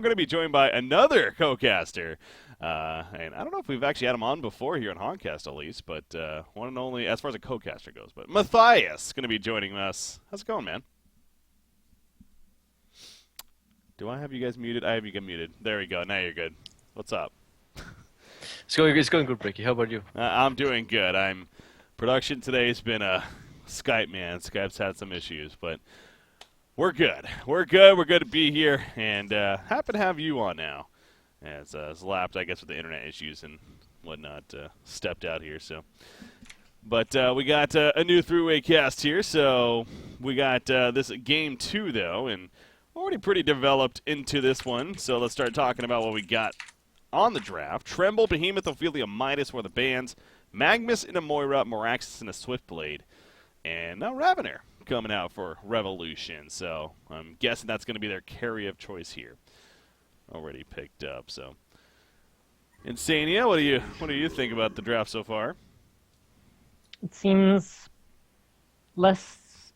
We're going to be joined by another co-caster. And I don't know if we've actually had him on before here on Honcast at least, but one and only as far as a co-caster goes. But Matthias is going to be joining us. How's it going, man? Do I have you guys muted? I have you muted. There we go. Now you're good. What's up? It's going good, Bricky. How about you? I'm doing good. Production today has been a Skype, man. Skype's had some issues, but we're good. We're good. We're good to be here, and happy to have you on now. As Lapped, I guess, with the internet issues and whatnot, stepped out here. So, but we got a new three-way cast here. So we got this game 2 though, and already pretty developed into this one. So let's start talking about what we got on the draft. Tremble, Behemoth, Ophelia, Midas were the bands. Magnus and a Moira, Moraxis and a Swiftblade. And now Ravener coming out for Revolution. So I'm guessing that's going to be their carry of choice here. Already picked up. So Insania, what do you think about the draft so far? It seems less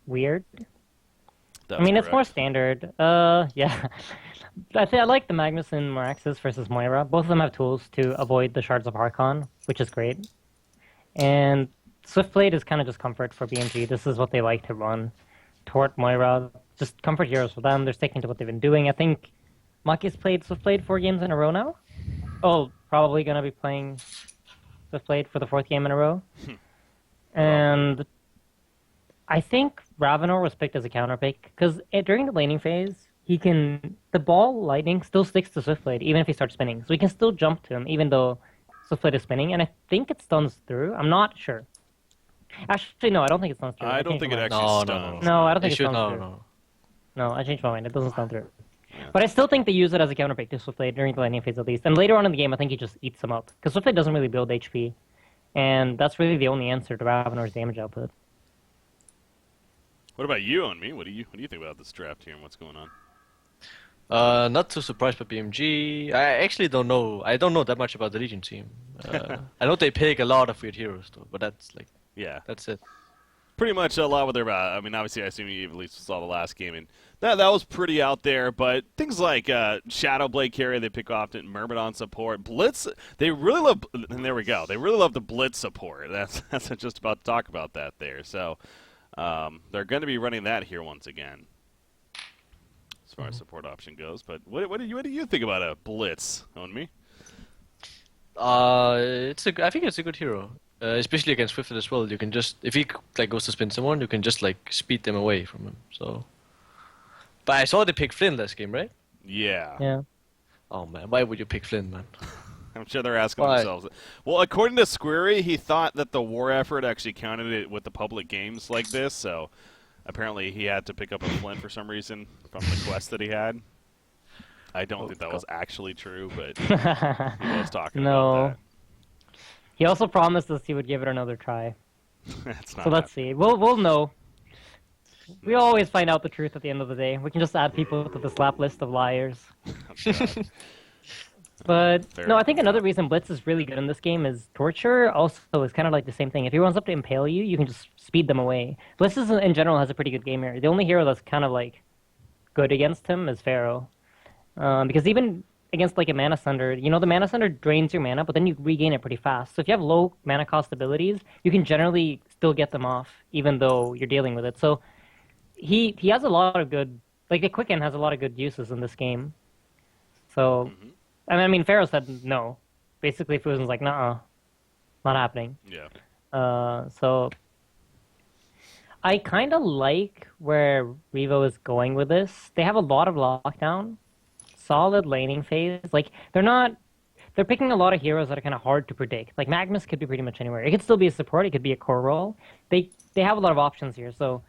weird. That's I mean, correct. it's more standard. Yeah. I like the Magnus and Moraxis versus Moira. Both of them have tools to avoid the Shards of Harkon, which is great. And Swiftblade is kind of just comfort for BMG. This is what they like to run. Tort, Moira, just comfort heroes for them. They're sticking to what they've been doing. I think Maki's played Swiftblade 4 games in a row now. Oh, probably going to be playing Swiftblade for the 4th game in a row. And I think Ravenor was picked as a counter pick because during the laning phase, the ball lightning still sticks to Swiftblade even if he starts spinning. So he can still jump to him even though Swiftblade is spinning, and I think it stuns through. I'm not sure. Actually, no, I don't think it stuns through. I don't think it actually stuns. No, I don't think it stuns through. No, I changed my mind. It doesn't stun through. Yeah. But I still think they use it as a counter pick to Swiftblade during the laning phase at least. And later on in the game, I think he just eats them up. Because Swiftblade doesn't really build HP. And that's really the only answer to Ravenor's damage output. What about you and me? What do you think about this draft here and what's going on? Not too surprised by BMG. I actually don't know. I don't know that much about the Legion team. I know they pick a lot of weird heroes, though, but that's it. Pretty much a lot what they're about. I mean, obviously, I assume you at least saw the last game, and that was pretty out there. But things like Shadowblade carry, they pick often. Myrmidon support, Blitz, they really love. And there we go. They really love the Blitz support. That's just about to talk about that there. So they're going to be running that here once again, as far as support option goes. But what do you think about a Blitz, on me? I think it's a good hero, especially against Swiftblade as well. You can just, if he goes to spin someone, you can just speed them away from him. So, but I saw they pick Flynn last game, right? Yeah. Yeah. Oh man, why would you pick Flynn, man? I'm sure they're asking themselves. Well, according to Squirry, he thought that the war effort actually counted it with the public games like this, so apparently he had to pick up a Flint for some reason from the quest that he had. I don't think that was actually true, but he was talking about that. He also promised us he would give it another try. That's not So let's see. We'll know. We always find out the truth at the end of the day. We can just add people to the slap list of liars. But no, I think another reason Blitz is really good in this game is Torture also is kind of like the same thing. If he runs up to impale you, you can just speed them away. Blitz in general has a pretty good game here. The only hero that's kind of good against him is Pharaoh. Because even against a Mana Sunder, the Mana Sunder drains your mana, but then you regain it pretty fast. So if you have low mana cost abilities, you can generally still get them off, even though you're dealing with it. So he has a lot of good, the Quicken has a lot of good uses in this game. So, I mean, Pharaoh said no. Basically, Fusion's like, nuh-uh, not happening. Yeah. So I kind of like where REV0 is going with this. They have a lot of lockdown. Solid laning phase. They're picking a lot of heroes that are kind of hard to predict. Magnus could be pretty much anywhere. It could still be a support. It could be a core role. They have a lot of options here. So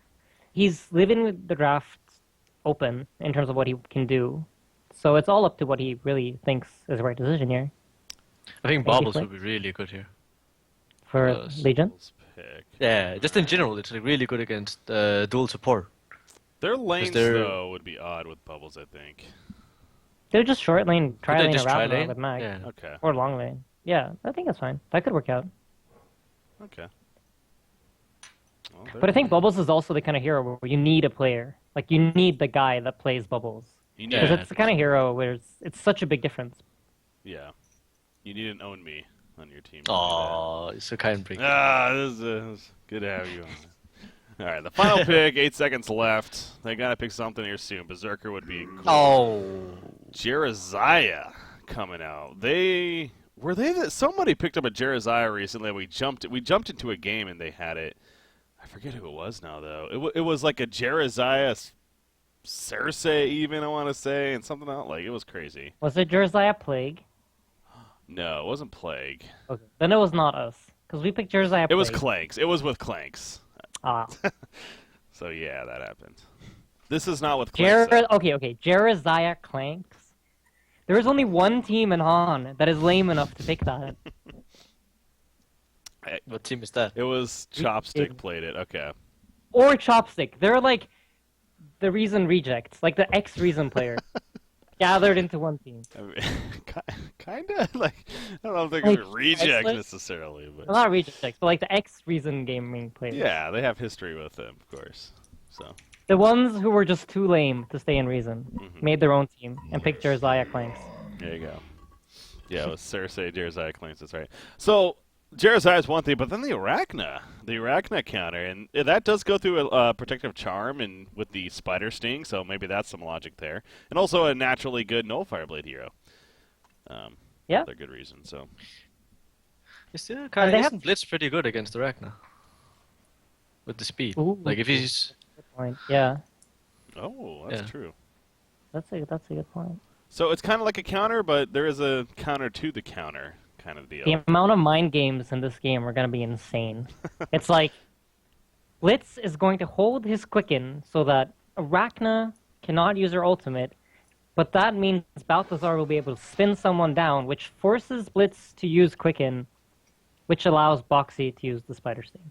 he's living with the draft open in terms of what he can do. So it's all up to what he really thinks is the right decision here. I think Bobbles would be really good here. For Legion? Yeah, just in general, it's really good against dual support. Their lanes, though, would be odd with Bubbles, I think. They're just short lane, tri-lane tri-lane around with Mag. Yeah. Okay. Or long lane. Yeah, I think that's fine. That could work out. Okay. Well, but I think Bubbles is also the kind of hero where you need a player. You need the guy that plays Bubbles. You need, Because Yeah. it's the kind of hero where it's such a big difference. yeah. You need an own me on your team. Oh, it's so kind, Brick. This is good to have you on. All right, the final pick. 8 seconds left. They gotta pick something here soon. Berserker would be cool. Oh. Jeraziah coming out. Somebody picked up a Jeraziah recently. We jumped into a game and they had it. I forget who it was now though. It was like a Jeraziah Cersei even, I want to say, and something else. Like, it was crazy. Was it Jerziah Plague? No, it wasn't Plague. Okay. Then it was not us. Because we picked Jerziah Plague. It was Clanks. It was with Clanks. Ah. So yeah, that happened. This is not with Clanks. Okay. Jeraziah Clanks. There is only one team in Han that is lame enough to pick that. What team is that? It was Chopstick played it. Okay. Or Chopstick. They're like the Reason rejects. Like the ex-Reason player. Gathered into one team. I mean, kind of like, I don't know if they're Like, going to reject like- necessarily, but Well, not rejects, but like the ex-Reason gaming players. yeah, they have history with them, of course. So The ones who were just too lame to stay in Reason Mhm. made their own team and picked Jerziah Clanks. there you go. Yeah, it was Cersei, Jeraziah Clanks. That's right. So Jeraziah is one thing, but then the Arachna counter, and that does go through a protective charm and with the spider sting, so maybe that's some logic there, and also a naturally good null fireblade hero. Yeah. Another good reason. So It's still kind they of have- isn't Blitz pretty good against the Ragnar? With the speed. Ooh. Like if he's Good point. Yeah, oh, that's Yeah. true. that's a good point. So it's kind of like a counter, but there is a counter to the counter kind of deal. The amount of mind games in this game are going to be insane. It's like Blitz is going to hold his Quicken so that Arachna cannot use her ultimate, but that means Balthazar will be able to spin someone down, which forces Blitz to use Quicken, which allows Boxy to use the Spider Sting.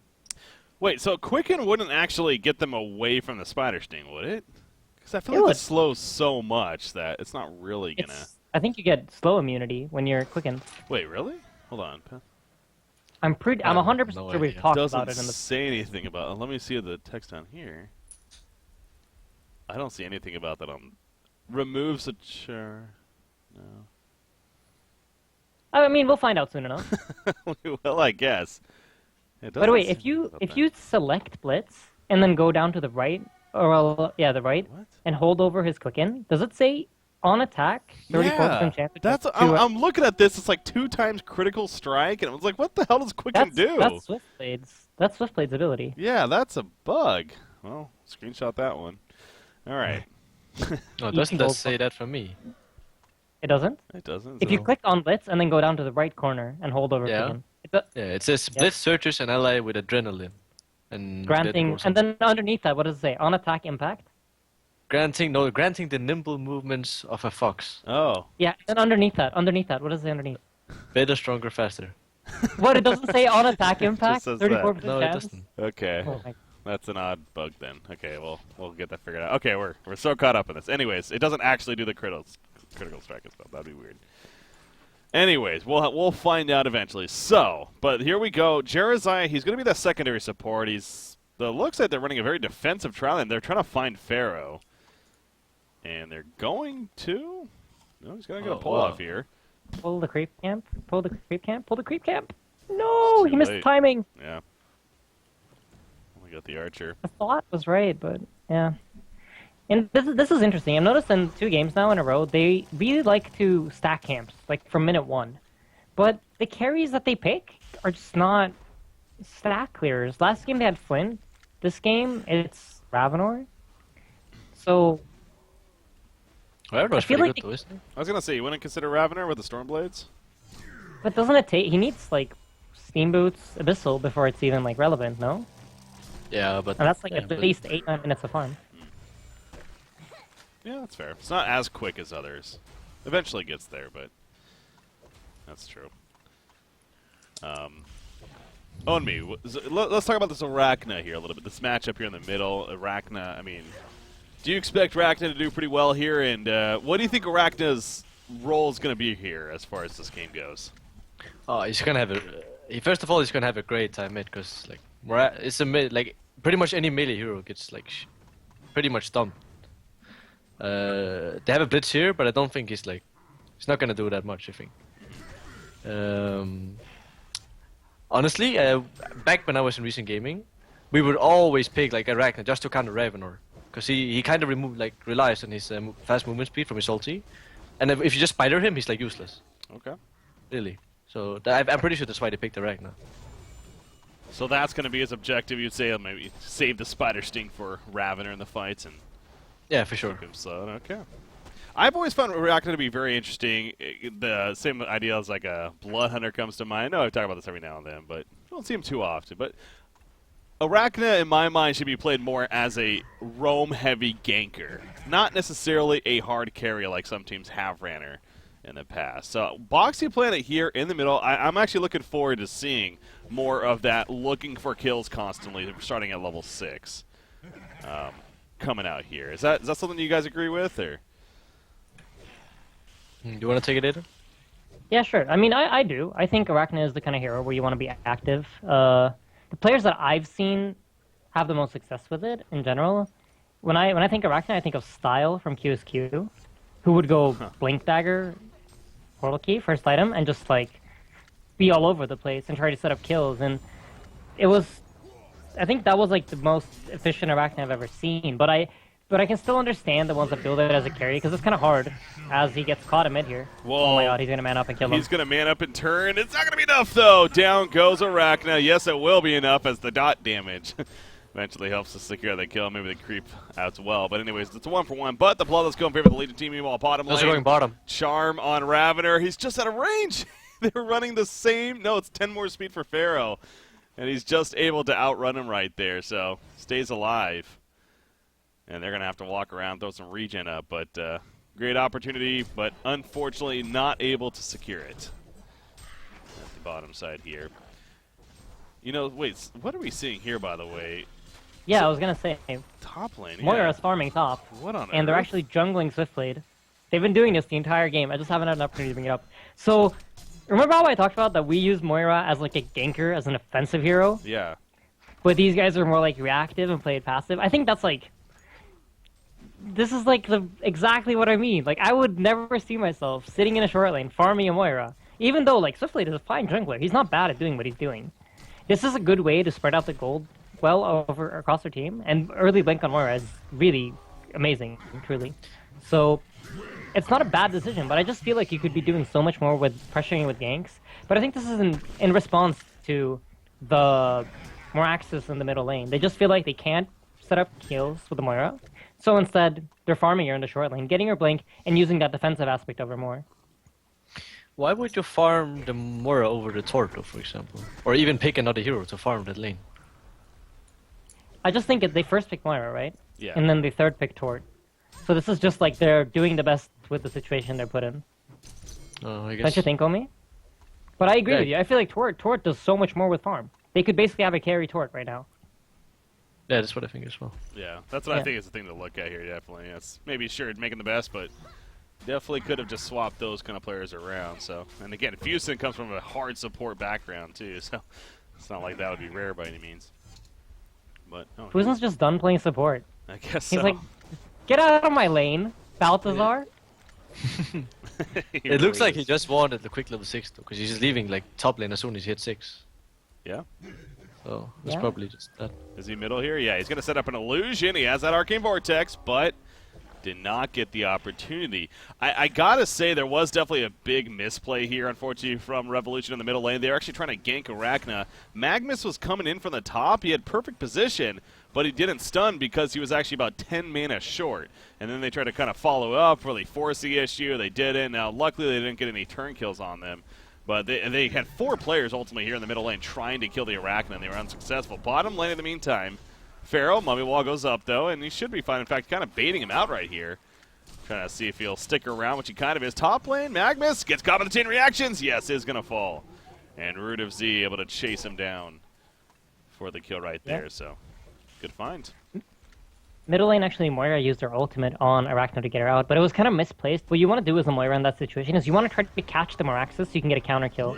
Wait, so Quicken wouldn't actually get them away from the spider sting, would it? Because I feel It like would. it slows so much that it's not really gonna. I think you get slow immunity when you're Quickened. Wait, really? Hold on. I'm I have 100% no sure we've idea. talked Doesn't about it in the. say anything about. Let me see the text down here. I don't see anything about that on. Removes a char. No. I mean, we'll find out soon enough. Well, I guess. It By the way, doesn't if say you about if that. you select Blitz and then go down to the right, or the right, What? and hold over his Quicken, does it say on attack 34% Yeah, chance? that's. I'm looking at this. It's like 2 times critical strike, and I was like, "What the hell does Quicken do?" That's Swiftblade's. That's Swiftblade's ability. Yeah, that's a bug. Well, screenshot that one. All right. no, doesn't that gold say that for me? It doesn't. It doesn't. If you so- click on Blitz and then go down to the right corner and hold over Yeah. Quicken, Yeah, it says Blitz searches an ally with adrenaline. And granting, that goes and then underneath that, what does it say? On attack impact. granting the nimble movements of a fox. Oh. Yeah, and underneath that, what does it say underneath? Better, stronger, faster. What, it doesn't say on attack impact? says that. 34% No, it chance? doesn't. Okay. Oh my. That's an odd bug then. Okay, well, we'll get that figured out. Okay, we're so caught up in this. Anyways, it doesn't actually do the critical strike as well. That'd be weird. Anyways, we'll find out eventually. So, but here we go. Jeraziah, he's going to be the secondary support. It looks like they're running a very defensive trial, and they're trying to find Pharaoh. And they're going to... No, he's going to get a pull off here. Pull the creep camp. Pull the creep camp. Pull the creep camp. No, Too he missed late. timing. Yeah. We got the archer. The thought was right, but yeah. And this is interesting. I've noticed in 2 games now in a row, they really like to stack camps, like from minute 1. But the carries that they pick are just not stack clearers. Last game they had Flynn. This game, it's Ravenor. So, Ravenar's I feel pretty like good though, isn't he? I was going to say, you wouldn't consider Ravener with the Stormblades? but doesn't it take... He needs, like, Steam Boots, Abyssal before it's even, like, relevant, no? Yeah, but And that's, like, yeah, at but- least 8-9 minutes of farm. Yeah, that's fair. It's not as quick as others. Eventually gets there, but that's true. Own me. Let's talk about this Arachna here a little bit. This matchup here in the middle. Arachna, I mean, do you expect Arachna to do pretty well here? And what do you think Arachna's role is going to be here as far as this game goes? Oh, he's gonna have first of all, he's gonna have a great time mid, cause like it's a mid, like pretty much any melee hero gets like pretty much stumped. They have a blitz here, but I don't think he's not gonna do that much. I think. Honestly, back when I was in recent gaming, we would always pick like Arachna just to counter REV0, because he kind of relies on his fast movement speed from his ulti, and if you just spider him, he's like useless. Okay. Really. So I'm pretty sure that's why they picked Arachna. So that's going to be his objective. You'd say maybe save the spider sting for Ravener in the fights and Yeah, for sure. keep him slow. Okay. I've always found Arachna to be very interesting. The same idea as like a Blood Hunter comes to mind. I know I talk about this every now and then, but I don't see him too often. But Arachna, in my mind, should be played more as a roam-heavy ganker, not necessarily a hard carry like some teams have ran her in the past. So Boxy playing it here in the middle, I'm actually looking forward to seeing more of that looking for kills constantly, starting at level 6, coming out here. Is that something you guys agree with, or? Do you want to take it, Aiden? Yeah, sure. I mean, I do. I think Arachna is the kind of hero where you want to be active. The players that I've seen have the most success with it in general. When I think Arachna, I think of Style from QSQ, who would go Blink Dagger, Portal Key, first item, and just like be all over the place and try to set up kills. And I think that was like the most efficient Arachna I've ever seen. But I can still understand the ones that build it as a carry, because it's kind of hard as he gets caught in mid here. Whoa. Oh my god, he's going to man up and kill him. He's going to man up and turn. It's not going to be enough, though. Down goes Arachna. Yes, it will be enough as the dot damage eventually helps to secure the kill. Maybe the creep out as well. But anyways, it's a 1-for-1. But the Bloodless go in favor of the Legion team. Meanwhile, bottom lane. Those are going bottom. Charm on Ravener. He's just out of range. They're running the same. No, it's 10 more speed for Pharaoh. And he's just able to outrun him right there. So stays alive. And they're going to have to walk around, throw some regen up. But great opportunity, but unfortunately not able to secure it. At the bottom side here. You know, wait, what are we seeing here, by the way? Yeah, I was going to say, Top lane, Moira's farming top. What on And they're earth? actually jungling Swiftblade. They've been doing this the entire game. I just haven't had an opportunity to bring it up. So, remember how I talked about that we use Moira as like a ganker, as an offensive hero? Yeah. But these guys are more like reactive and play it passive? I think that's like... This is like exactly what I mean. Like, I would never see myself sitting in a short lane farming a Moira. Even though, like, Swiftblade is a fine jungler. He's not bad at doing what he's doing. This is a good way to spread out the gold well across their team. And early blink on Moira is really amazing, truly. So, it's not a bad decision, but I just feel like you could be doing so much more with pressuring with ganks. But I think this is in response to the Moraxis in the middle lane. They just feel like they can't set up kills with the Moira. So instead, they're farming her in the short lane, getting her blink, and using that defensive aspect of her more. Why would you farm the Moira over the Torto, for example? Or even pick another hero to farm that lane? I just think they first pick Moira, right? Yeah. And then they third pick Tort. So this is just like they're doing the best with the situation they're put in. Oh, I guess. Don't you think, Omi? But I agree Yeah. with you. I feel like Tort does so much more with farm. They could basically have a carry Tort right now. Yeah, that's what I think as well. Yeah, that's what I Yeah. think is the thing to look at here, definitely. It's maybe sure making the best, but definitely could have just swapped those kind of players around. So, and again, Fusen comes from a hard support background too, so it's not like that would be rare by any means. But Fusen's just done playing support. I guess He's so. like, get out of my lane, Balthazar. It looks like he just wanted the quick level 6 though, because he's just leaving like top lane as soon as he hits 6. Yeah. So it's Yeah. probably just that. Is he middle here? Yeah, he's going to set up an illusion. He has that Arcane Vortex, but did not get the opportunity. I got to say there was definitely a big misplay here, unfortunately, from Revolution in the middle lane. They were actually trying to gank Arachna. Magnus was coming in from the top. He had perfect position, but he didn't stun because he was actually about 10 mana short. And then they tried to kind of follow up, really force the issue. They didn't. Now, luckily, they didn't get any turn kills on them. But they had 4 players ultimately here in the middle lane trying to kill the Arachna, and they were unsuccessful. Bottom lane in the meantime, Pharaoh, Mummy Wall goes up, though, and he should be fine. In fact, kind of baiting him out right here. Trying to see if he'll stick around, which he kind of is. Top lane, Magnus gets caught by the chain reactions. Yes, is going to fall. And Root of Z able to chase him down for the kill right there. So, good find. Middle lane, actually, Moira used her ultimate on Arachna to get her out, but it was kind of misplaced. What you want to do as a Moira in that situation is you want to try to catch the Moraxis so you can get a counter kill.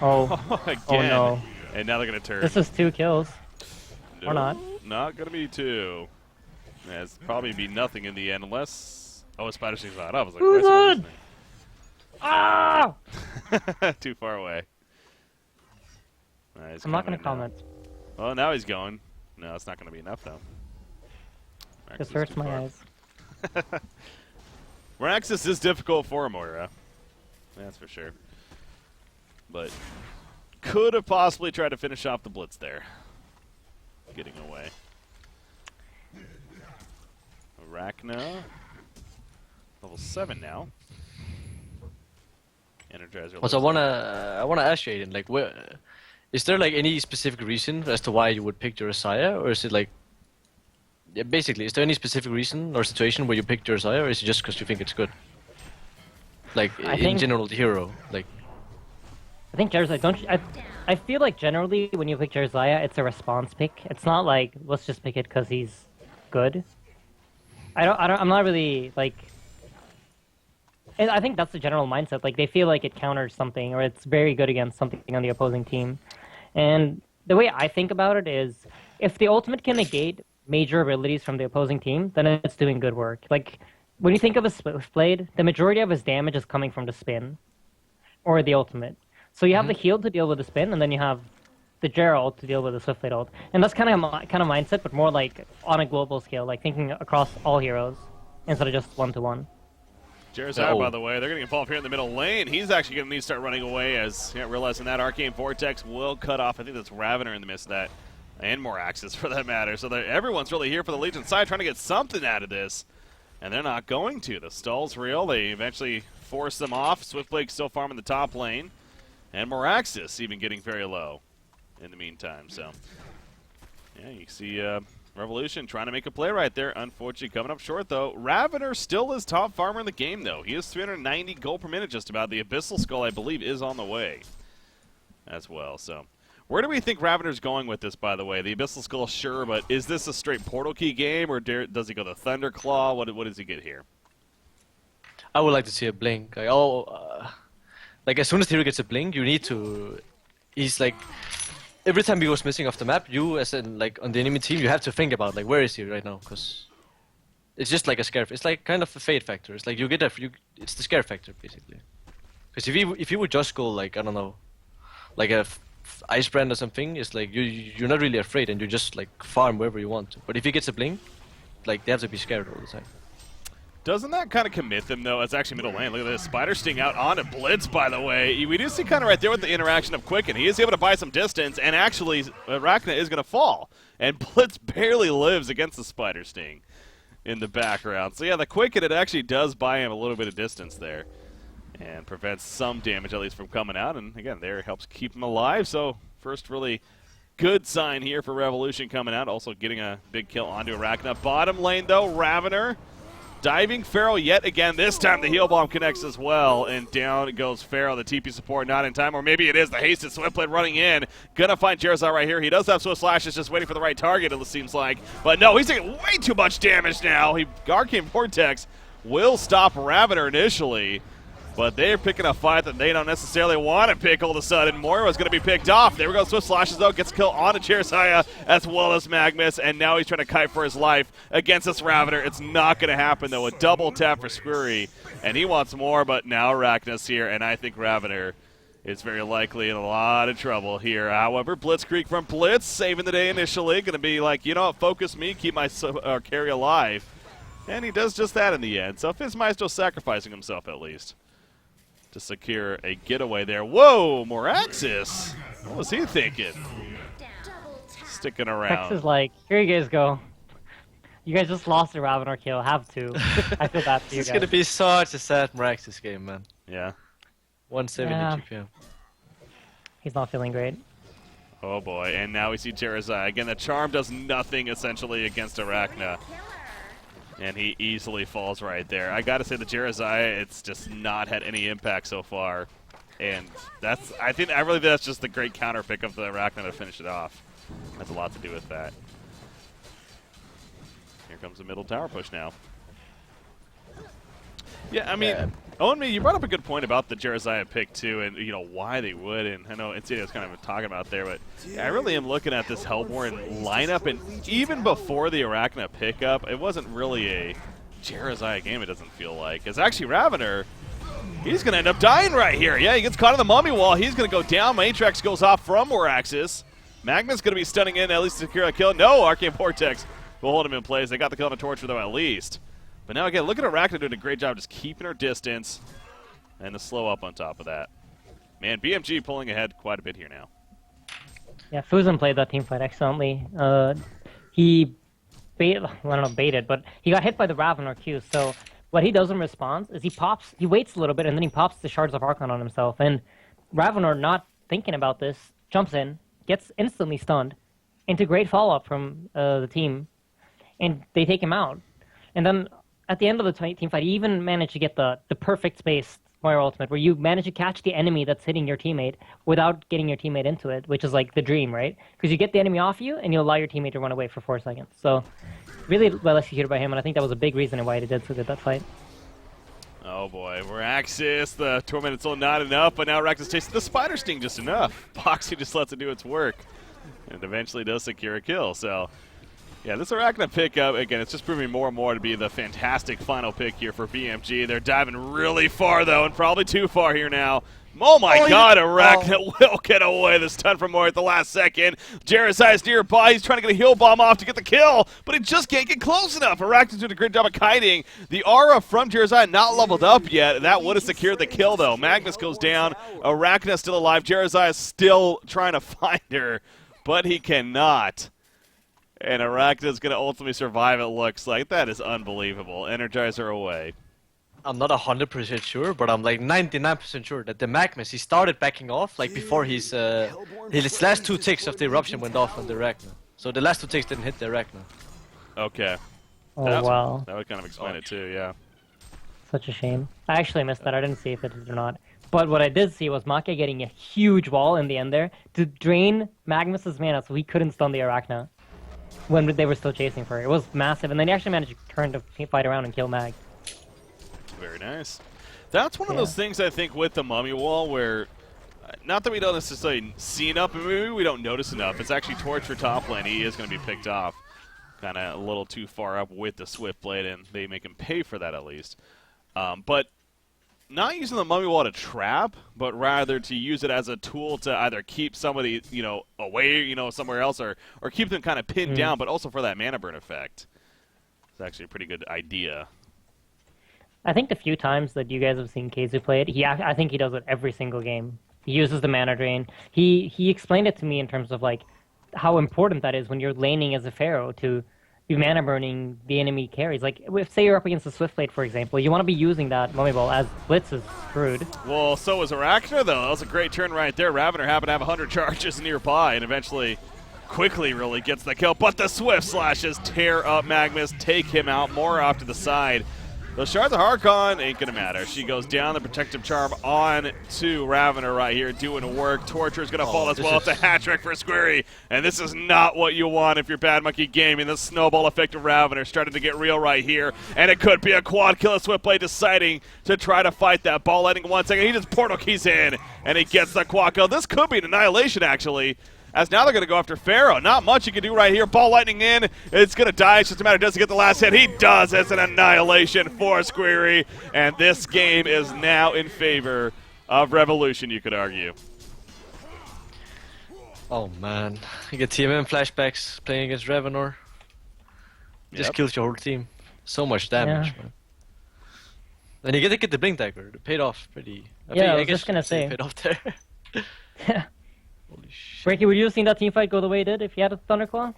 Oh, Again. oh no. And now they're going to turn. This is 2 kills. Or not. Not going to be 2. It's probably be nothing in the end, unless Oh, a spider sting's out. I was like, Who's where's on? Ah! too far away. He's I'm not coming gonna in now. comment. Well, now he's going. No, it's not going to be enough, though. This Raxus hurts too my far. eyes. Raxus is difficult for Moira. That's for sure. But could have possibly tried to finish off the blitz there. Getting away. Arachna. Level 7 now. Energizer. Also, lives I wanna ask you, Aiden, like, is there like any specific reason as to why you would pick Josiah, or is it like, yeah, basically, is there any specific reason or situation where you pick Josiah, or is it just because you think it's good? Like in general, the hero, like. I think Jeremiah, I feel like generally when you pick Jeremiah, it's a response pick. It's not like, let's just pick it because he's good. I'm not really, like... And I think that's the general mindset. Like, they feel like it counters something, or it's very good against something on the opposing team. And the way I think about it is, if the ultimate can negate major abilities from the opposing team, then it's doing good work. Like, when you think of a Swiftblade, the majority of his damage is coming from the spin, or the ultimate. So you have the heal to deal with the spin, and then you have the Gerald to deal with the Swiftblade ult. And that's kind of mindset, but more like on a global scale, like thinking across all heroes instead of just one-to-one. Jeremiah, by the way, they're going to get involved here in the middle lane. He's actually going to need to start running away as realizing that Arcane Vortex will cut off. I think that's Ravener in the midst of that, and Moraxis for that matter. So everyone's really here for the Legion side trying to get something out of this, and they're not going to. The stall's real. They eventually force them off. Swiftblade still farming the top lane, and Moraxis even getting very low in the meantime. So, yeah, you see Revolution trying to make a play right there. Unfortunately, coming up short, though. Ravener still is top farmer in the game, though. He is 390 gold per minute just about. The Abyssal Skull, I believe, is on the way as well. So, where do we think Ravener's going with this, by the way? The Abyssal Skull, sure, but is this a straight Portal Key game, or does he go the Thunderclaw? What does he get here? I would like to see a blink. Like as soon as the hero gets a blink, you need to. He's like. Every time he goes missing off the map, you, as in, like, on the enemy team, you have to think about, like, where is he right now? Because it's just like a scare. It's like kind of a fate factor. It's like you get it's the scare factor, basically. Because if you would just go, like, I don't know, like a ice brand or something, it's like you're not really afraid and you just, like, farm wherever you want to. But if he gets a blink, like, they have to be scared all the time. Doesn't that kind of commit them, though? It's actually middle lane. Look at this. Spider Sting out on a Blitz, by the way. We do see kind of right there with the interaction of Quicken. He is able to buy some distance, and actually, Arachna is going to fall. And Blitz barely lives against the Spider Sting in the background. So, yeah, the Quicken, it actually does buy him a little bit of distance there and prevents some damage, at least, from coming out. And, again, there helps keep him alive. So, first really good sign here for Revolution coming out. Also getting a big kill onto Arachna. Bottom lane, though, Ravener. Diving Pharaoh yet again. This time the heal bomb connects as well, and down goes Pharaoh. The TP support not in time, or maybe it is the hasted Swiftblade running in. Gonna find Jeremiah right here. He does have Swift Slash, is just waiting for the right target, it seems like. But no, he's taking way too much damage now. Arcane Vortex will stop Ravener initially, but they're picking a fight that they don't necessarily want to pick all of a sudden. Moira's going to be picked off. There we go. Swift Slashes, though. Gets a kill on a Jeremiah as well as Magnus, and now he's trying to kite for his life against this Ravener. It's not going to happen, though. A double tap for Squirry, and he wants more, but now Arachna's here, and I think Ravener is very likely in a lot of trouble here. However, Blitzkrieg from Blitz, saving the day initially. Going to be like, you know what, focus me, keep my carry alive. And he does just that in the end. So Fizzmeister's sacrificing himself at least to secure a getaway there. Whoa, Moraxis! What was he thinking? Sticking around. Tex is like, here you guys go. You guys just lost a Ravener kill. Have to. I feel bad for you guys. It's gonna be such a sad Moraxis game, man. Yeah. 170 GPM. He's not feeling great. Oh boy, and now we see Jeremiah. Again, the charm does nothing essentially against Arachna. And he easily falls right there. I gotta say the Jeremiah, it's just not had any impact so far. And I really think that's just the great counter pick of the Arachna to finish it off. Has a lot to do with that. Here comes the middle tower push now. Yeah, I mean, Owen, you brought up a good point about the Jeremiah pick too, and you know why they would. And I know Insidia was kind of talking about there, but yeah, I really am looking at this Hellborn lineup, and even before the Arachna pickup, it wasn't really a Jeremiah game, it doesn't feel like. It's actually Ravener. He's going to end up dying right here. Yeah, he gets caught in the mummy wall. He's going to go down. Matrix goes off from Moraxis. Magnus going to be stunning in, at least to secure a kill. No, Arcane Vortex will hold him in place. They got the kill on the Torture, though, at least. But now, again, look at Arachna doing a great job just keeping her distance and the slow up on top of that. Man, BMG pulling ahead quite a bit here now. Yeah, Fusen played that team fight excellently. He baited, but he got hit by the Ravener Q, so what he does in response is he waits a little bit, and then he pops the Shards of Archon on himself, and Ravener, not thinking about this, jumps in, gets instantly stunned, into great follow-up from the team, and they take him out. And then at the end of the team fight, he even managed to get the perfect space Moira ultimate, where you manage to catch the enemy that's hitting your teammate without getting your teammate into it, which is like the dream, right? Because you get the enemy off you, and you allow your teammate to run away for 4 seconds. So really well executed by him, and I think that was a big reason why he did so good that fight. Oh boy, Moraxis, the Tormented Soul not enough, but now Raxus tastes the Spider Sting just enough. Boxy just lets it do its work, and eventually does secure a kill, so... Yeah, this Arachna pickup, again, it's just proving more and more to be the fantastic final pick here for BMG. They're diving really far, though, and probably too far here now. Oh, my God, Arachna will get away. The stun from Moira at the last second. Jeremiah is nearby. He's trying to get a heal bomb off to get the kill, but he just can't get close enough. Arachna's doing a great job of kiting. The aura from Jeremiah not leveled up yet. That would have secured the kill, though. Magnus goes down. Arachna still alive. Jeremiah is still trying to find her, but he cannot. And Arachna's going to ultimately survive, it looks like. That is unbelievable. Energizer away. I'm not 100% sure, but I'm like 99% sure that the Magnus, he started backing off like before his last 2 ticks of the eruption went off on the Arachna. So the last 2 ticks didn't hit the Arachna. Okay. Oh, wow. That would kind of explain it too, yeah. Such a shame. I actually missed that. I didn't see if it did or not. But what I did see was Maka getting a huge wall in the end there to drain Magnus's mana so he couldn't stun the Arachna when they were still chasing for her. It was massive, and then he actually managed to turn the fight around and kill Mag. Very nice. That's one of those things, I think, with the Mummy Wall where, not that we don't necessarily see enough, but maybe we don't notice enough. It's actually Torture top lane. He is going to be picked off kind of a little too far up with the Swift Blade, and they make him pay for that at least. But not using the Mummy Wall to trap, but rather to use it as a tool to either keep somebody, away, somewhere else, or keep them kind of pinned down, but also for that mana burn effect. It's actually a pretty good idea. I think the few times that you guys have seen Keizu play it, I think he does it every single game. He uses the mana drain. He explained it to me in terms of like how important that is when you're laning as a Pharaoh to be mana burning the enemy carries. Like, say you're up against a Swiftblade, for example, you want to be using that Mummy Ball as Blitz is screwed. Well, so was Arachna, though. That was a great turn right there. Ravener happened to have 100 charges nearby, and eventually, quickly really gets the kill. But the Swift Slashes tear up Magnus, take him out, more off to the side. The Shards of Harkon ain't gonna matter. She goes down, the Protective Charm on to Ravener right here, doing work. Torture's gonna fall as well. It's a hat trick for Squirry, and this is not what you want if you're Bad Monkey Gaming. The snowball effect of Ravener starting to get real right here, and it could be a quad kill of Swiftblade deciding to try to fight that. Ball lightning 1 second, he just portal keys in, and he gets the quad kill. This could be an annihilation, actually. As now they're going to go after Pharaoh. Not much you can do right here. Ball lightning in. It's going to die. It's just a matter, does he get the last hit? He does. It's an annihilation for Squirry. And this game is now in favor of Revolution, you could argue. Oh, man. You get TMM flashbacks playing against Revenor. Just kills your whole team. So much damage, man. Then you get the Blink Dagger. It paid off pretty... I was just going to say. It paid off there. Holy shit. Breaky, would you have seen that team fight go the way it did if you had a Thunderclaw?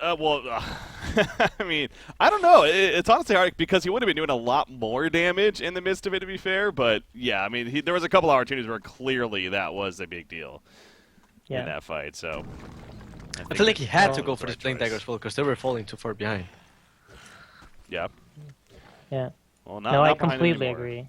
I mean, I don't know. It's honestly hard because he would have been doing a lot more damage in the midst of it, to be fair. But, yeah, I mean, there was a couple opportunities where clearly that was a big deal in that fight. So I feel like he had to go for this Blink Dagger as well because they were falling too far behind. Yeah. Yeah. Well, I completely agree.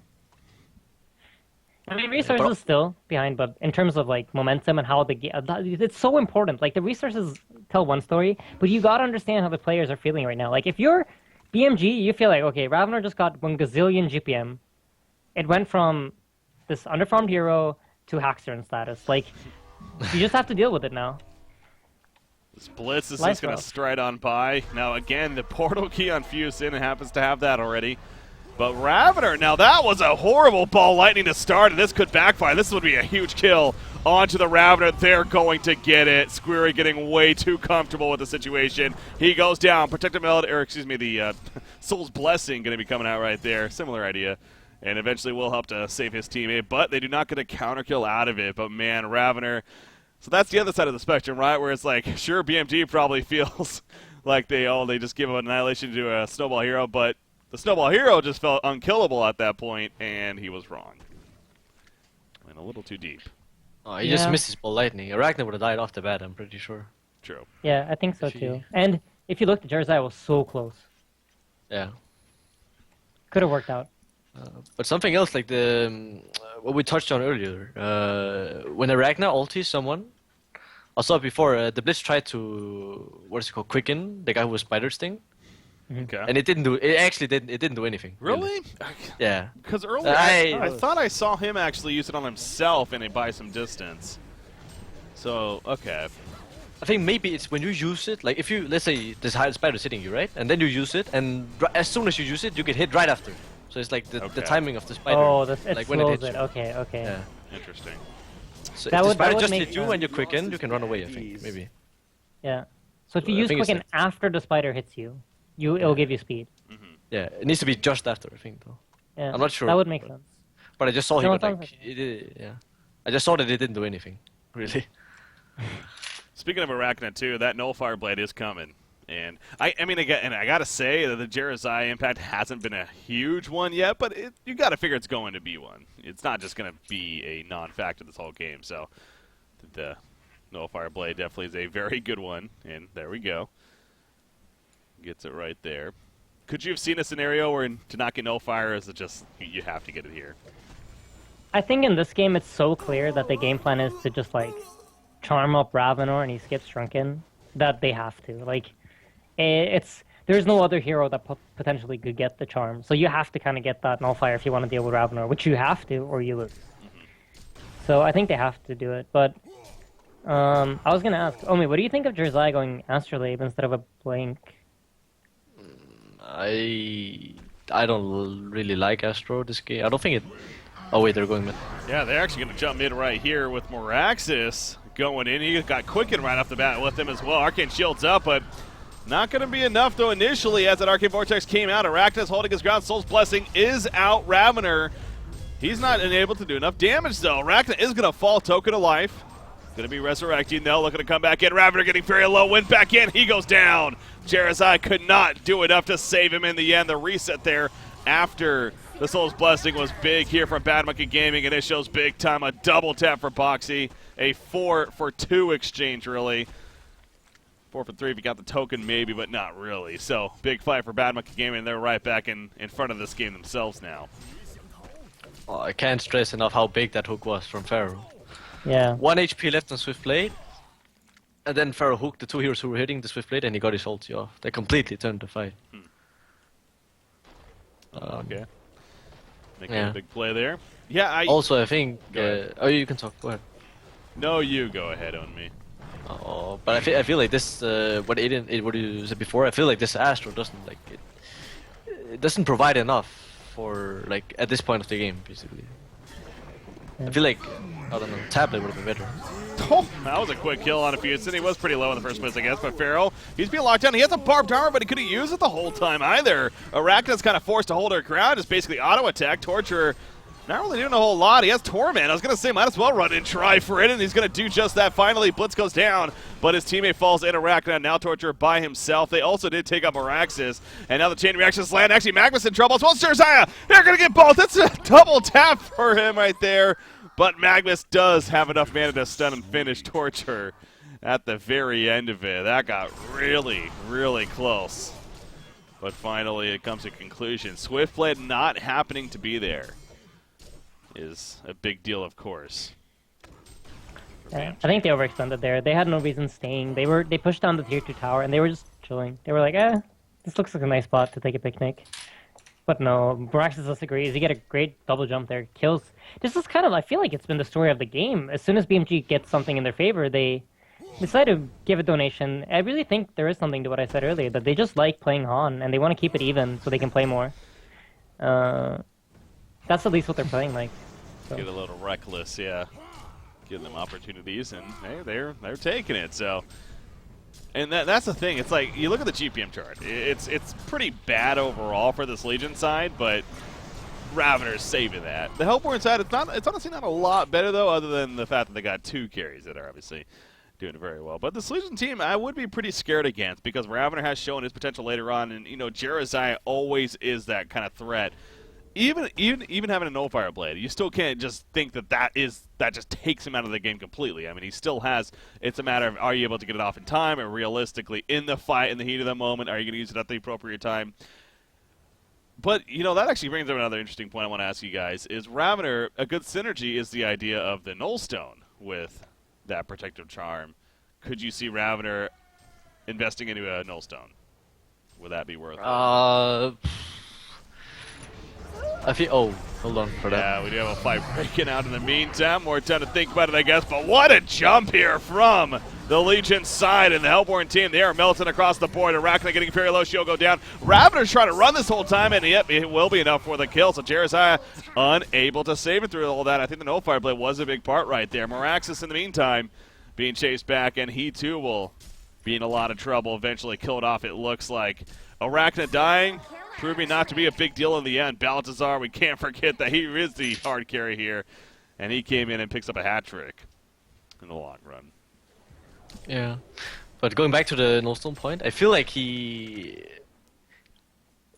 I mean, resources still behind, but in terms of like momentum and how the game, it's so important. Like the resources tell one story, but you gotta understand how the players are feeling right now. Like if you're BMG, you feel like, okay, Ravener just got 1 gazillion GPM. It went from this underfarmed hero to Hackster in status. Like you just have to deal with it now. This Blitz is Life just going to route. stride on by. Now, again, the portal key on Fuse in and happens to have that already. But Ravener, now that was a horrible ball lightning to start, and this could backfire. This would be a huge kill onto the Ravener. They're going to get it. Squirry getting way too comfortable with the situation. He goes down. Protective Melody, or excuse me, the Soul's Blessing going to be coming out right there. Similar idea. And eventually will help to save his teammate, but they do not get a counter kill out of it. But man, Ravener. So that's the other side of the spectrum, right? Where it's like, sure, BMG probably feels like they just give annihilation to a Snowball Hero, but the Snowball Hero just felt unkillable at that point, and he was wrong. Went a little too deep. Oh, he just missed his ball lightning. Arachne would have died off the bat, I'm pretty sure. True. Yeah, I think so too. And if you look, the Jersey was so close. Yeah. Could have worked out. But something else, like what we touched on earlier, when Arachne ultis someone, I saw it before, the Blitz tried to, quicken the guy who was Spider Sting. Okay. And it didn't do anything. Really? Yeah. Because earlier, I thought I saw him actually use it on himself and it buy some distance. So, okay. I think maybe it's when you use it, like if you, let's say this spider is hitting you, right? And then you use it, and as soon as you use it, you get hit right after. So it's like the timing of the spider. Oh, it like slows when it hits it. you. Okay, okay. Yeah. Interesting. So That if the would spider just make hit you when you quicken, you can run away, I think, maybe. Yeah. So if you I use think it's Quicken after the spider hits you, it'll give you speed. Yeah, it needs to be just after, I think, though. Yeah. I'm not sure. That would make sense. But I just saw he No, got it sounds like, I just saw that it didn't do anything, really. Speaking of Arachna, too, that Nullfire Blade is coming. And I mean, again, I gotta say that the Jerizai impact hasn't been a huge one yet, but you gotta figure it's going to be one. It's not just gonna be a non-factor this whole game. So the Nullfire Blade definitely is a very good one, and there we go. Gets it right there. Could you have seen a scenario where to not get Nullfire, or is it just you have to get it here? I think in this game it's so clear that the game plan is to just like charm up Ravenor and he skips Shrunken that they have to. Like, there's no other hero that potentially could get the charm. So you have to kind of get that Nullfire if you want to deal with Ravenor, which you have to or you lose. So I think they have to do it. But I was going to ask, Omi, what do you think of Jerzai going Astrolabe instead of a Blink? I don't really like Astro this game. I don't think it... Oh wait, they're going mid. Yeah, they're actually going to jump mid right here with Moraxis going in. He got Quicken right off the bat with him as well. Arcane Shield's up, but not going to be enough, though, initially, as that Arcane Vortex came out. Arachna's holding his ground. Soul's Blessing is out. Ravener, he's not able to do enough damage, though. Arachna is going to fall. Token of Life. Going to be resurrecting, though. Looking to come back in. Ravener getting very low. Went back in. He goes down. Jerizai could not do enough to save him in the end. The reset there after the Soul's Blessing was big here from Bad Monkey Gaming, and it shows big time. A double tap for Boxy. A 4-for-2 exchange, really. 4 for 3 if you got the token, maybe, but not really. So, big fight for Bad Monkey Gaming, and they're right back in front of this game themselves now. Oh, I can't stress enough how big that hook was from Pharaoh. Yeah. 1 HP left on Swift Blade, and then Pharaoh hooked the two heroes who were hitting the Swift Blade, and he got his ulti off. They completely turned the fight. Okay. Making a big play there. Yeah, Also, I think... oh, you can talk. Go ahead. No, you go ahead on me. Oh, but I feel like this, what you said before, I feel like this Astro doesn't, like, it doesn't provide enough for, like, at this point of the game, basically. I feel like, I don't know, Tablet would have been better. Oh, that was a quick kill on a Fuse, and he was pretty low in the first place, I guess. But Pharaoh, he's being locked down. He has a barbed armor, but he couldn't use it the whole time either. Arachna's kind of forced to hold her ground, just basically auto-attack. Torturer, not really doing a whole lot. He has Torment. I was going to say, might as well run and try for it, and he's going to do just that. Finally, Blitz goes down, but his teammate falls in Arachna. Now Torturer by himself. They also did take up Moraxis, and now the chain reactions land. Actually, Magnus in trouble as well. Jerzai, they're going to get both. It's a double tap for him right there. But Magnus does have enough mana to stun and finish Torture at the very end of it. That got really, really close. But finally it comes to conclusion. Swiftblade not happening to be there is a big deal, of course. Yeah, I think they overextended there. They had no reason staying. They pushed down the tier 2 tower, and they were just chilling. They were like, this looks like a nice spot to take a picnic. But no, Braxis disagrees. You get a great double jump there. Kills. This is kind of, I feel like it's been the story of the game. As soon as BMG gets something in their favor, they decided to give a donation. I really think there is something to what I said earlier, that they just like playing Han, and they want to keep it even so they can play more. That's at least what they're playing like. So. Get a little reckless, yeah. Giving them opportunities, and hey, they're taking it. So, and that's the thing. It's like you look at the GPM chart. It's pretty bad overall for this Legion side, but Ravener's saving that. The Hellborn side, it's honestly not a lot better though, other than the fact that they got 2 carries that are obviously doing very well. But this Legion team, I would be pretty scared against because Ravener has shown his potential later on, and you know, Jeremiah always is that kind of threat. Even having a Nullfire Blade, you still can't just think that just takes him out of the game completely. I mean, he still has. It's a matter of, are you able to get it off in time, or realistically in the fight, in the heat of the moment, are you going to use it at the appropriate time? But you know, that actually brings up another interesting point I want to ask you guys: is Ravener a good synergy? Is the idea of the Nullstone with that protective charm? Could you see Ravener investing into a Nullstone? Would that be worth it? I feel. Oh, hold on for that. Yeah, we do have a fight breaking out in the meantime. More time to think about it, I guess. But what a jump here from the Legion side and the Hellborn team. They are melting across the board. Arachna getting very low. She'll go down. Ravener's trying to run this whole time, and yep, it will be enough for the kill. So Jeremiah unable to save it through all that. I think the Nullfire Blade was a big part right there. Meraxis, in the meantime, being chased back, and he too will be in a lot of trouble. Eventually killed off, it looks like. Arachna dying, proving not to be a big deal in the end. Baltazar, we can't forget that he is the hard carry here, and he came in and picks up a hat trick in the long run. Yeah, but going back to the Nullstone point, I feel like he,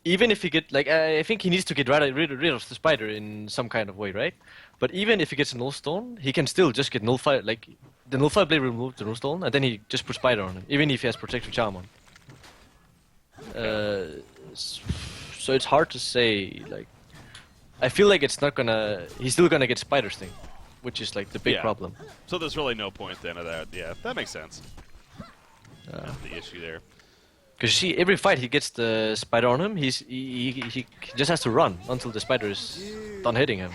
even if he get like, I think he needs to get rid of the spider in some kind of way, right? But even if he gets a Nullstone, he can still just get Nullfire, like the Nullfire Blade removed the Nullstone, and then he just puts spider on him, even if he has protective charm on. So it's hard to say. Like, I feel like it's not gonna. He's still gonna get spider sting, which is like the big problem. So there's really no point then of that. Yeah, that makes sense. That's the issue there. Because you see, every fight he gets the spider on him, he just has to run until the spider is done hitting him.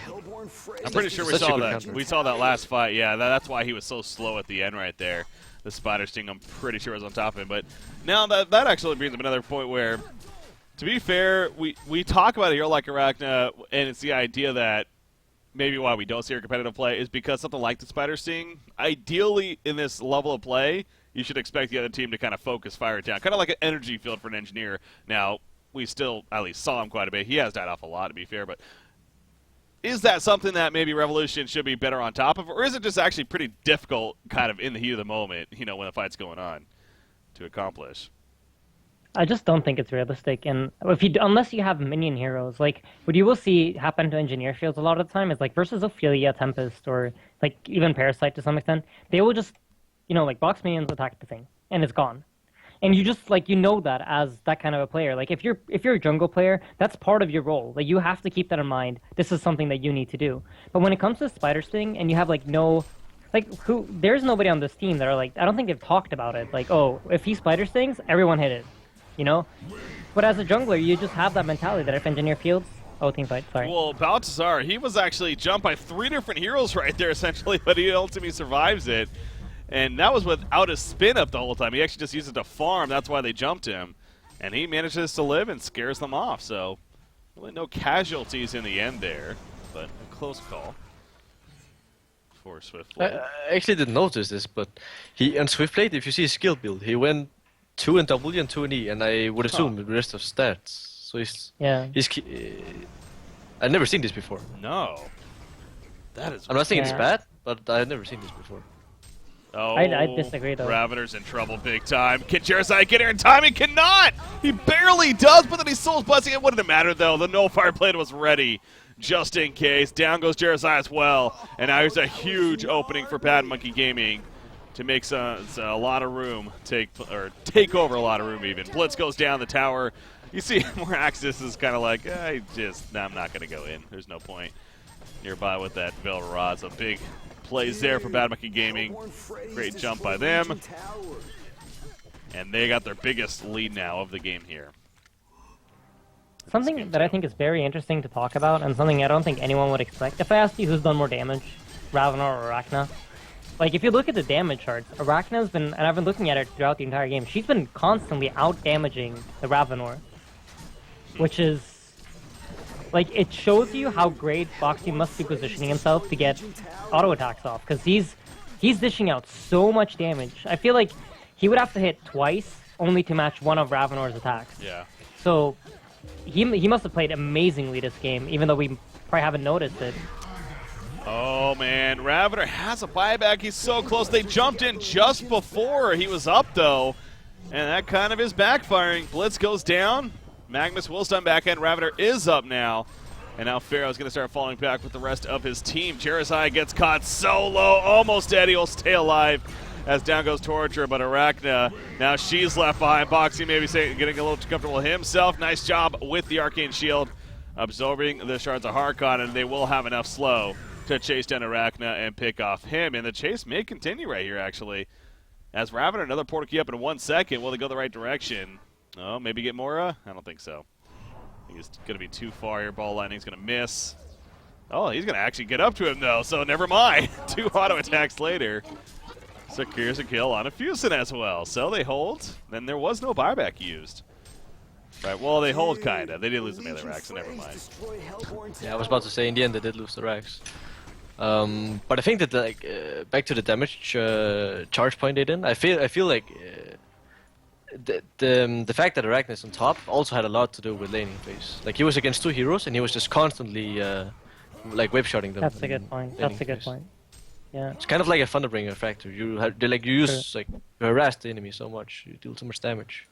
I'm pretty sure we saw that. We saw that last fight. Yeah, that's why he was so slow at the end right there. The spider sting, I'm pretty sure, was on top of him. But now that actually brings up another point where, to be fair, we talk about a hero like Arachna, and it's the idea that maybe why we don't see her competitive play is because something like the spider sting, ideally in this level of play, you should expect the other team to kind of focus fire it down. Kind of like an energy field for an engineer. Now, we still at least saw him quite a bit. He has died off a lot, to be fair, but is that something that maybe Revolution should be better on top of, or is it just actually pretty difficult kind of in the heat of the moment, you know, when the fight's going on to accomplish? I just don't think it's realistic, and unless you have minion heroes, like what you will see happen to engineer shields a lot of the time is like versus Ophelia, Tempest, or like even Parasite to some extent, they will just, you know, like box minions attack the thing, and it's gone. And you just like, you know, that as that kind of a player, like if you're a jungle player, that's part of your role. Like you have to keep that in mind. This is something that you need to do. But when it comes to Spider Sting, and you have like there's nobody on this team that are like, I don't think they've talked about it. Like, oh, if he Spider Stings, everyone hit it, you know. But as a jungler, you just have that mentality that if engineer fields, oh, team fight, sorry. Well, Baltazar, he was actually jumped by 3 different heroes right there essentially, but he ultimately survives it. And that was without his spin up the whole time. He actually just used it to farm. That's why they jumped him. And he manages to live and scares them off. So, really no casualties in the end there. But a close call for Swiftblade. I actually didn't notice this, but he on Swiftblade, if you see his skill build, he went 2 in W and 2 in E. And I would assume the rest of stats. So I've never seen this before. No. That is... I'm not saying it's bad, but I've never seen this before. Oh, I disagree, though. Ravener's in trouble big time. Can Jeremiah get here in time? He cannot! He barely does, but then he's Soul's Blessing. It wouldn't have mattered, though. The Nullfire Blade was ready, just in case. Down goes Jeremiah as well. And now here's a huge opening for Bad Monkey Gaming to make a lot of room, take over a lot of room even. Blitz goes down the tower. You see Meraxis is kind of like, I'm not going to go in. There's no point. Nearby with that Vel'Raz, a big plays there for Bad Monkey Gaming. Great jump by them. And they got their biggest lead now of the game here. Something that I think is very interesting to talk about, and something I don't think anyone would expect. If I asked you who's done more damage, Ravener or Arachna, Like, if you look at the damage charts, Arachna's been, and I've been looking at it throughout the entire game, she's been constantly out-damaging the Ravenor. Which is, like, it shows you how great Boxy must be positioning himself to get auto-attacks off, because he's dishing out so much damage. I feel like he would have to hit twice only to match one of Ravenor's attacks. Yeah. So, he must have played amazingly this game, even though we probably haven't noticed it. Oh, man. Ravenor has a buyback. He's so close. They jumped in just before he was up, though. And that kind of is backfiring. Blitz goes down. Magnus will stun back end. Ravenor is up now. And now Pharaoh's going to start falling back with the rest of his team. Jeremiah gets caught so low. Almost dead. He'll stay alive as down goes Torture. But Arachna, now she's left behind. Boxy maybe getting a little too comfortable himself. Nice job with the Arcane Shield. Absorbing the shards of Harkon. And they will have enough slow to chase down Arachna and pick off him. And the chase may continue right here, actually. As Ravenor, another portal key up in 1 second. Will they go the right direction? Oh, maybe get Mora? I don't think so. I think it's going to be too far here. Ball Lightning's going to miss. Oh, he's going to actually get up to him, though, so never mind. 2 auto attacks later. Secures a kill on a Fusin as well. So they hold. Then there was no buyback used. Right, well, they hold, kind of. They did lose the melee racks, so never mind. Yeah, I was about to say, in the end, they did lose the racks. But I think that, like, back to the damage charge point they did, I feel like the fact that Arachna's on top also had a lot to do with laning phase. Like, he was against 2 heroes, and he was just constantly like whip-shotting them. That's a good point. That's a good point. Yeah. It's kind of like a Thunderbringer factor. You use like you harass the enemy so much, you deal so much damage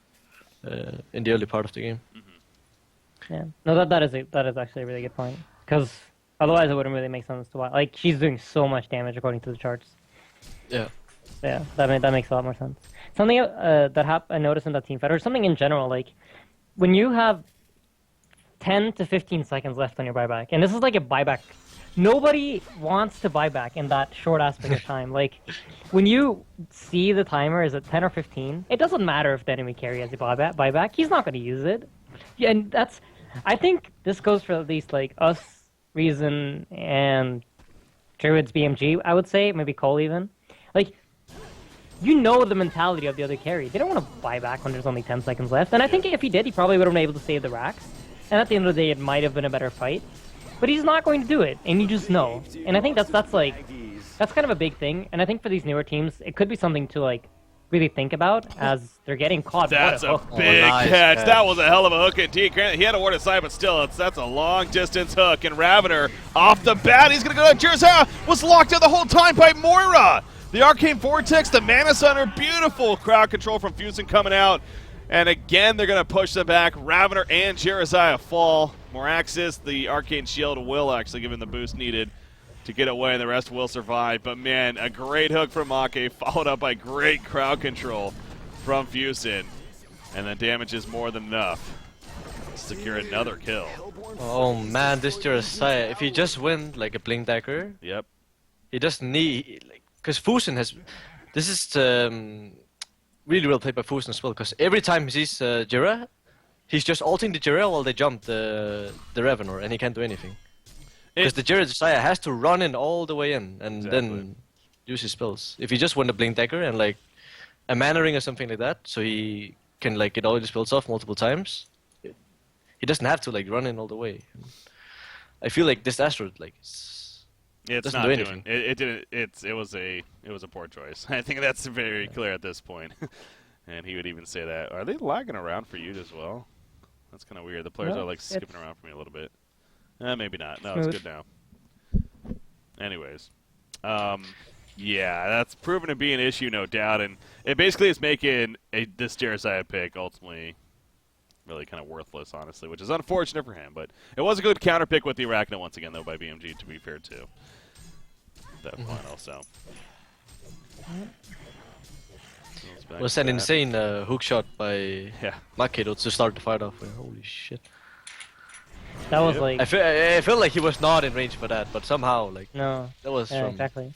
in the early part of the game. Mm-hmm. Yeah. No, that is actually a really good point. Because otherwise, it wouldn't really make sense to why. Like, she's doing so much damage according to the charts. Yeah. Yeah, that makes a lot more sense. Something that I noticed in that team fight, or something in general, like when you have 10 to 15 seconds left on your buyback, and this is like a buyback. Nobody wants to buy back in that short aspect of time. Like, when you see the timer is at 10 or 15, it doesn't matter if the enemy carry has a buyback. He's not going to use it. Yeah, and I think this goes for at least like us, Reason, and Druid's BMG, I would say, maybe Cole even. Like, you know the mentality of the other carry. They don't want to buy back when there's only 10 seconds left. And I think if he did, he probably would have been able to save the racks. And at the end of the day, it might have been a better fight. But he's not going to do it, and you just know. And I think that's kind of a big thing. And I think for these newer teams, it could be something to like really think about as they're getting caught. That's a big catch. That was a hell of a hook indeed. He had a ward aside, but still, that's a long distance hook. And Ravenor off the bat, he's gonna go. Jeremiah was locked in the whole time by Moira. The Arcane Vortex, the Mana Center, beautiful crowd control from Fusin coming out. And again, they're going to push them back. Ravenor and Jeremiah fall. Moraxis, the Arcane Shield, will actually give him the boost needed to get away, and the rest will survive. But man, a great hook from Make, followed up by great crowd control from Fusin. And the damage is more than enough to secure another kill. Oh man, this Jeremiah, if he just win like a Blink Dagger, yep, he doesn't need, like, because Fusin has, this is really well played by Fusin as well, because every time he sees Jira, he's just ulting the Jira while they jump the Ravenor, and he can't do anything. Because the Jira has to run in all the way in, and then use his spells. If he just won the Blink Dagger and like a Mana Ring or something like that, so he can like get all his spells off multiple times, he doesn't have to like run in all the way. I feel like this Asteroid like it's not doing it. Didn't. It was a poor choice. I think that's very clear at this point. And he would even say that. Are they lagging around for you as well? That's kind of weird. The players are like skipping around for me a little bit. Maybe not. No, it's good now. Anyways, yeah, that's proven to be an issue, no doubt, and it basically is making this Jeremiah pick ultimately really kind of worthless, honestly, which is unfortunate for him. But it was a good counter pick with the Arachna once again, though, by BMG, to be fair, too. That final, so. It was an insane hook shot by Makedo to start the fight off with. Holy shit. That was like... I feel like he was not in range for that, but somehow, like... No. That was from... exactly.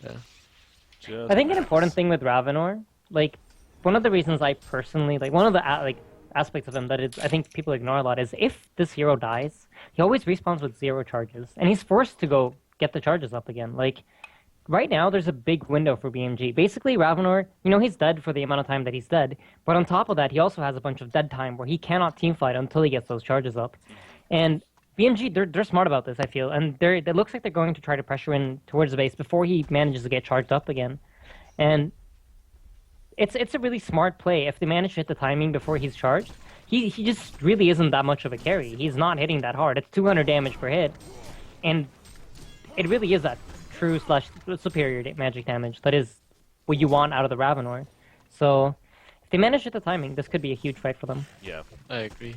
Yeah. I think an important thing with Ravenor, like, one of the reasons I personally... Like, one of the aspects of him that I think people ignore a lot is if this hero dies, he always respawns with 0 charges. And he's forced to go get the charges up again. Like, right now there's a big window for BMG. Basically, Ravenor, he's dead for the amount of time that he's dead, but on top of that, he also has a bunch of dead time where he cannot teamfight until he gets those charges up. And BMG, they're smart about this, I feel, and it looks like they're going to try to pressure in towards the base before he manages to get charged up again. And it's a really smart play if they manage to hit the timing before he's charged. He just really isn't that much of a carry. He's not hitting that hard. It's 200 damage per hit, and it really is that true / superior magic damage that is what you want out of the Ravenor. So if they manage to hit the timing, this could be a huge fight for them. Yeah, I agree.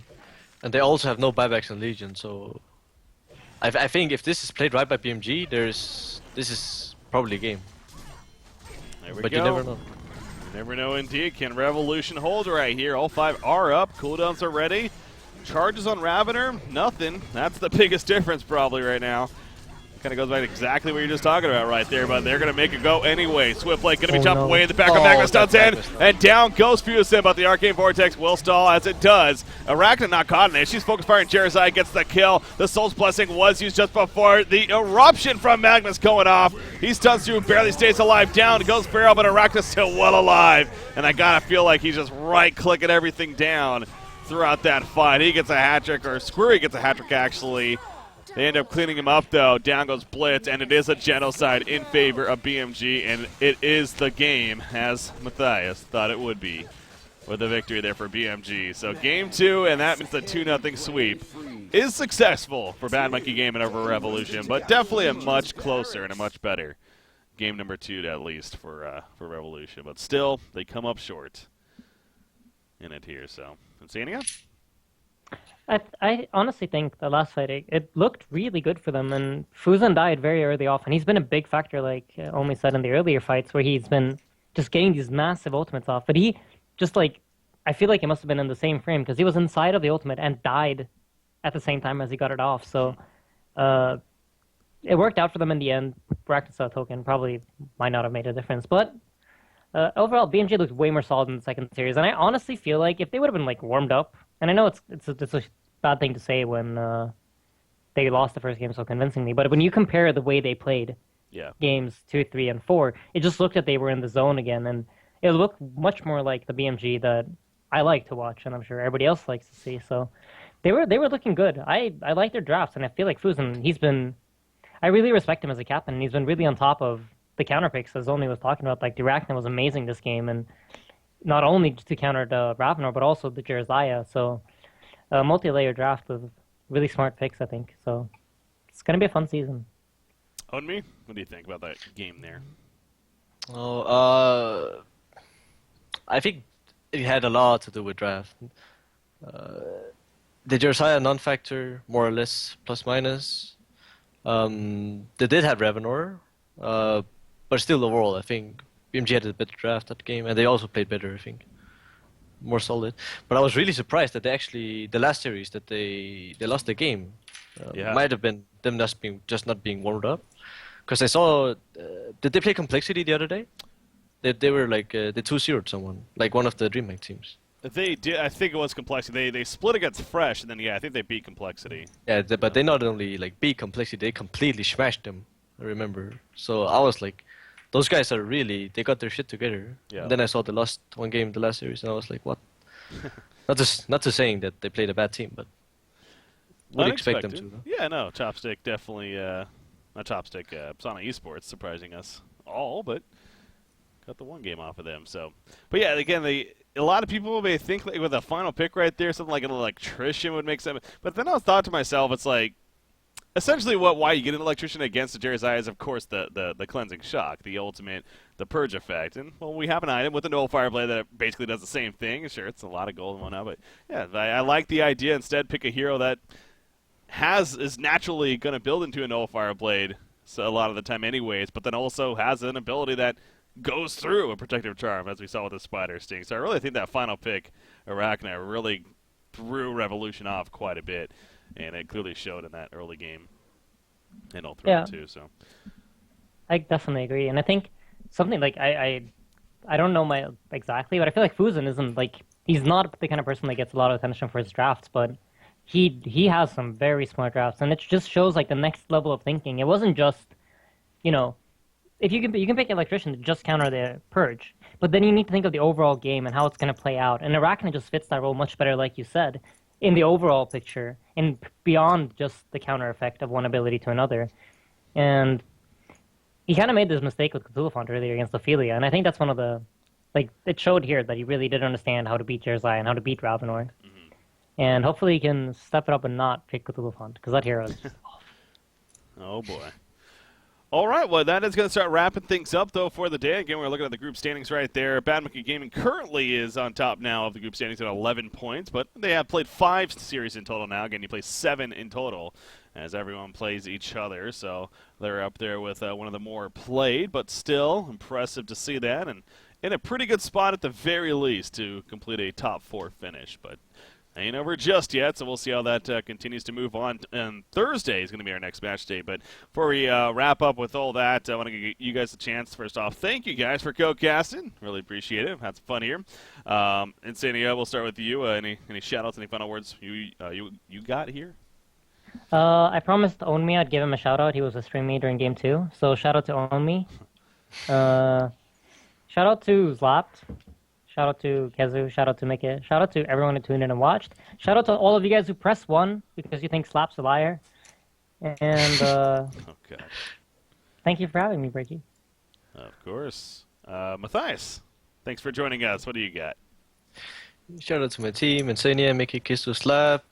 And they also have no buybacks in Legion, so I think if this is played right by BMG, this is probably a game. there we But go. you never know. You never know indeed. Can Revolution hold right here? All 5 are up. Cooldowns are ready. Charges on Ravener, nothing. That's the biggest difference probably right now. Kind of goes back to exactly what you're just talking about right there, but they're going to make it go anyway. Swiftblade going to be jumping away in the back of Magnus stuns in, and down goes Fusin, but the Arcane Vortex will stall as it does. Arachna not caught in it. She's focused fire, and Jerizai gets the kill. The Soul's Blessing was used just before the eruption from Magnus going off. He stuns through, barely stays alive. Down goes Feral, but Arachna's still well alive, and I got to feel like he's just right-clicking everything down throughout that fight. He gets a hat-trick, or Squirry gets a hat-trick, actually. They end up cleaning him up, though. Down goes Blitz, and it is a genocide in favor of BMG, and it is the game, as Matthias thought it would be, with a victory there for BMG. So game 2, and that means the 2-0 sweep is successful for Bad Monkey Gaming over Revolution, but definitely a much closer and a much better game number 2, at least, for Revolution. But still, they come up short in it here. So, Insania? I honestly think the last fight, it looked really good for them, and Fusen died very early off, and he's been a big factor, like Omi said in the earlier fights, where he's been just getting these massive ultimates off. But he just, I feel like it must have been in the same frame, because he was inside of the ultimate and died at the same time as he got it off. So it worked out for them in the end. Raknasa token probably might not have made a difference, but overall, BMG looked way more solid in the second series, and I honestly feel like if they would have been warmed up, and I know it's a bad thing to say when they lost the first game so convincingly, but when you compare the way they played games 2, 3, and 4, it just looked like they were in the zone again, and it looked much more like the BMG that I like to watch, and I'm sure everybody else likes to see. So they were looking good. I like their drafts, and I feel like Fusen, I really respect him as a captain, and he's been really on top of the counter picks, as Oni was talking about. Like, Arachna was amazing this game, and not only to counter the Ravenor, but also the Jerizaya. So, a multi-layer draft with really smart picks, I think. So, it's going to be a fun season. Onmi, what do you think about that game there? Oh, I think it had a lot to do with draft. The Jerizaya non-factor, more or less, plus minus. They did have Ravenor, but still overall, I think BMG had a better draft that game, and they also played better, I think. More solid. But I was really surprised that the last series, that they lost the game. Might have been them just not being warmed up. Because I saw, did they play Complexity the other day? They were they 2-0'd someone, like one of the DreamHack teams. They did. I think it was Complexity. They split against Fresh, and then I think they beat Complexity. Yeah, but they not only beat Complexity, they completely smashed them. I remember. So I was like, those guys are really, they got their shit together. Yeah. And then I saw they lost one game in the last series, and I was like, what? not to saying that they played a bad team, but would expect them to. Though. Yeah, no, Chopstick definitely, not Chopstick, Sonic Esports surprising us all, but got the one game off of them. So, but yeah, again, a lot of people may think with a final pick right there, something like an electrician would make sense. But then I thought to myself, it's like, essentially why you get an electrician against the Jerizai is, of course, the cleansing shock, the ultimate, the purge effect. And, well, we have an item with the Null Fireblade that basically does the same thing. Sure, it's a lot of gold and whatnot, but yeah, I like the idea. Instead, pick a hero that is naturally going to build into a Null Fireblade so a lot of the time anyways, but then also has an ability that goes through a protective charm, as we saw with the Spider Sting. So I really think that final pick, Arachna, really threw Revolution off quite a bit. And it clearly showed in that early game and all through too. So I definitely agree, and I think something like I don't know exactly, but I feel like Fusen isn't he's not the kind of person that gets a lot of attention for his drafts, but he has some very smart drafts, and it just shows the next level of thinking. It wasn't just if you can pick Electrician to just counter the Purge, but then you need to think of the overall game and how it's going to play out. And Arachne just fits that role much better, like you said, in the overall picture and beyond just the counter effect of one ability to another. And he kind of made this mistake with Cthulhu Font earlier against Ophelia, and I think that's one of the it showed here that he really did understand how to beat Jersei and how to beat Ravenor. And hopefully he can step it up and not pick Cthulhu Font, because that hero is just off. Oh, boy. All right, well, that is going to start wrapping things up, though, for the day. Again, we're looking at the group standings right there. Bad Monkey Gaming currently is on top now of the group standings at 11 points, but they have played 5 series in total now. Again, you play 7 in total as everyone plays each other, so they're up there with one of the more played, but still impressive to see that, and in a pretty good spot at the very least to complete a top 4 finish, but ain't over just yet, so we'll see how that continues to move on. And Thursday is going to be our next match day. But before we wrap up with all that, I want to give you guys a chance. First off, thank you guys for co-casting. Really appreciate it. Had some fun here. Insania, we'll start with you. Any shout-outs, any final words you got here? I promised Ownme I'd give him a shout-out. He was streaming me during Game 2, so shout-out to Ownme. Shout-out to Zlapt. Shout out to Kezu, shout out to Mickey, shout out to everyone who tuned in and watched. Shout out to all of you guys who pressed 1 because you think Slap's a liar. And oh, God. Thank you for having me, Breaky. Of course. Matthias, thanks for joining us. What do you got? Shout out to my team, Insania, Mickey, Kistu, Slap.